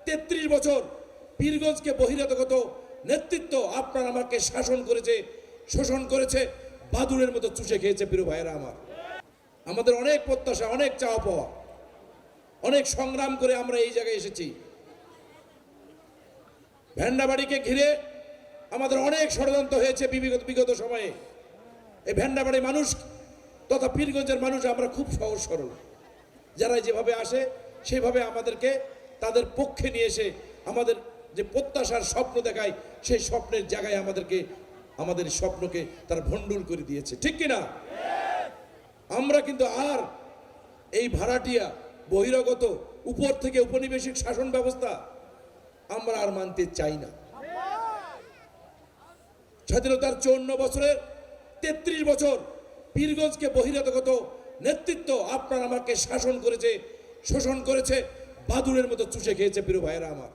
33 বছর পীরগঞ্জকে বহিরাগত নেতৃত্ব আপনার আমাকে শাসন করেছে, শোষণ করেছে, বাদুড়ের মতো চুষে খেয়েছে। প্রিয় ভাইয়েরা আমার, আমাদের অনেক প্রত্যাশা, অনেক চাওয়া পাওয়া, অনেক সংগ্রাম করে আমরা এই জায়গায় এসেছি। ভেন্ডাবাড়িকে ঘিরে আমাদের অনেক ষড়যন্ত্র হয়েছে বিগত সময়ে। এই ভেন্ডাবাড়ি মানুষ তথা পীরগঞ্জের মানুষ আমরা খুব সহজ সরল, যারা যেভাবে আসে সেভাবে আমাদেরকে তাদের পক্ষে নিয়ে এসে আমাদের যে প্রত্যাশার স্বপ্ন দেখায় সেই স্বপ্নের জায়গায় আমাদের স্বপ্নকে তারা ভণ্ডুল করে দিয়েছে, ঠিক কিনা? আমরা কিন্তু আর এই ভাড়াটিয়া বহিরাগত উপর থেকে উপনিবেশিক শাসন ব্যবস্থা আমরা আর মানতে চাই না। স্বাধীনতার 54 বছরের 33 বছর পীরগঞ্জকে বহিরাগত নেতৃত্ব আপনার আমাকে শাসন করেছে, শোষণ করেছে, বাদুড়ের মতো চুষে খেয়েছে। প্রিয় ভাইয়েরা আমার,